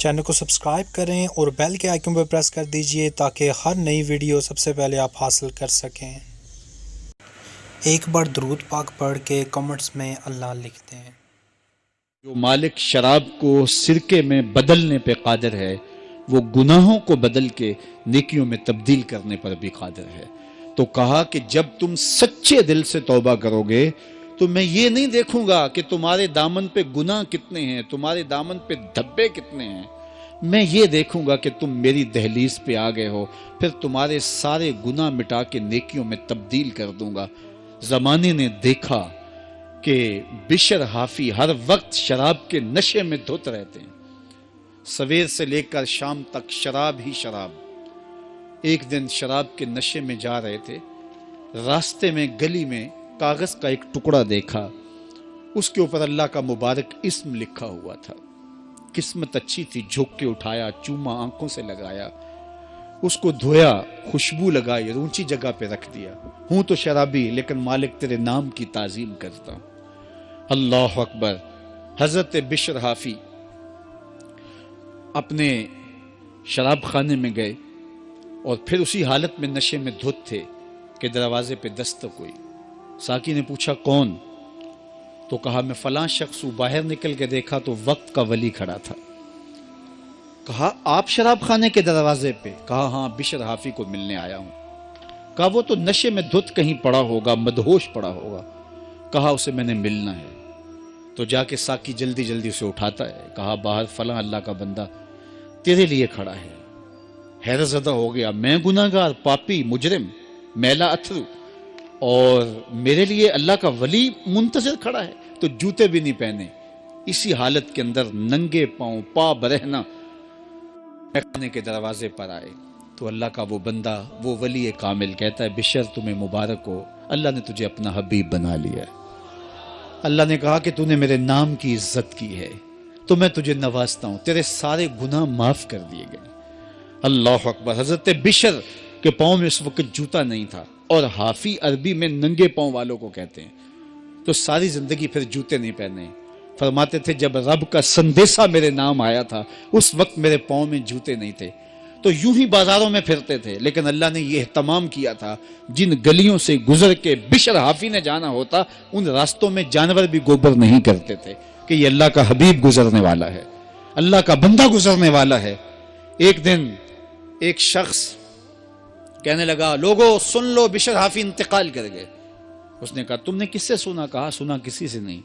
Channel کو subscribe کریں اور بیل کے آئیکن پر پریس کر دیجئے تاکہ ہر نئی ویڈیو سب سے پہلے آپ حاصل کر سکیں۔ ایک بار درود پاک پڑھ کے کمنٹس میں اللہ لکھتے ہیں۔ جو مالک شراب کو سرکے میں بدلنے پہ قادر ہے وہ گناہوں کو بدل کے نیکیوں میں تبدیل کرنے پر بھی قادر ہے۔ تو کہا کہ جب تم سچے دل سے توبہ کرو گے تو میں یہ نہیں دیکھوں گا کہ تمہارے دامن پہ گناہ کتنے ہیں، تمہارے دامن پہ دھبے کتنے ہیں، میں یہ دیکھوں گا کہ تم میری دہلیز پہ آ گئے ہو، پھر تمہارے سارے گناہ مٹا کے نیکیوں میں تبدیل کر دوں گا۔ زمانے نے دیکھا کہ بشر حافی ہر وقت شراب کے نشے میں دھت رہتے ہیں، سویر سے لے کر شام تک شراب ہی شراب۔ ایک دن شراب کے نشے میں جا رہے تھے، راستے میں گلی میں کاغذ کا ایک ٹکڑا دیکھا، اس کے اوپر اللہ کا مبارک اسم لکھا ہوا تھا۔ قسمت اچھی تھی، جھک کے اٹھایا، چوما، آنکھوں سے لگایا، اس کو دھویا، خوشبو لگائی، اونچی جگہ پہ رکھ دیا۔ ہوں تو شرابی لیکن مالک تیرے نام کی تعظیم کرتا ہوں۔ اللہ اکبر۔ حضرت بشر حافی اپنے شراب خانے میں گئے اور پھر اسی حالت میں نشے میں دھت تھے کہ دروازے پہ دستک ہوئی۔ ساقی نے پوچھا کون؟ تو کہا میں فلاں شخص ہوں۔ باہر نکل کے دیکھا تو وقت کا ولی کھڑا تھا۔ کہا آپ شراب خانے کے دروازے پہ؟ کہا ہاں، بشر حافی کو ملنے آیا ہوں۔ کہا وہ تو نشے میں دھت کہیں پڑا ہوگا، مدہوش پڑا ہوگا۔ کہا اسے میں نے ملنا ہے۔ تو جا کے ساقی جلدی جلدی اسے اٹھاتا ہے۔ کہا باہر فلاں اللہ کا بندہ تیرے لیے کھڑا ہے۔ حیرت زدہ ہو گیا، میں گناہگار، پاپی، مجرم، میلا اتھرو، اور میرے لیے اللہ کا ولی منتظر کھڑا ہے؟ تو جوتے بھی نہیں پہنے، اسی حالت کے اندر ننگے پاؤں، پا برہنہ خانے کے دروازے پر آئے۔ تو اللہ کا وہ بندہ، وہ ولی کامل کہتا ہے بشر تمہیں مبارک ہو، اللہ نے تجھے اپنا حبیب بنا لیا ہے۔ اللہ نے کہا کہ تو نے میرے نام کی عزت کی ہے تو میں تجھے نوازتا ہوں، تیرے سارے گناہ معاف کر دیے گئے۔ اللہ اکبر۔ حضرت بشر کے پاؤں میں اس وقت جوتا نہیں تھا، اور حافی عربی میں ننگے پاؤں والوں کو کہتے ہیں، تو ساری زندگی پھر جوتے نہیں پہنے۔ فرماتے تھے جب رب کا سندیسہ میرے نام آیا تھا اس وقت میرے پاؤں میں جوتے نہیں تھے، تو یوں ہی بازاروں میں پھرتے تھے، لیکن اللہ نے یہ اہتمام کیا تھا جن گلیوں سے گزر کے بشر حافی نے جانا ہوتا ان راستوں میں جانور بھی گوبر نہیں کرتے تھے کہ یہ اللہ کا حبیب گزرنے والا ہے، اللہ کا بندہ گزرنے والا ہے۔ ایک دن ایک شخص کہنے لگا لوگو سن لو، بشر حافی انتقال کر گئے۔ اس نے کہا تم نے کس سے سنا؟ کہا سنا کسی سے نہیں،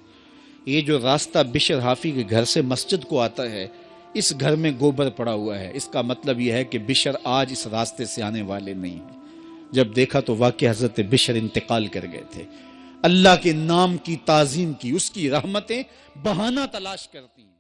یہ جو راستہ بشر حافی کے گھر سے مسجد کو آتا ہے اس گھر میں گوبر پڑا ہوا ہے، اس کا مطلب یہ ہے کہ بشر آج اس راستے سے آنے والے نہیں ہیں۔ جب دیکھا تو واقعی حضرت بشر انتقال کر گئے تھے۔ اللہ کے نام کی تعظیم کی، اس کی رحمتیں بہانہ تلاش کرتی ہیں۔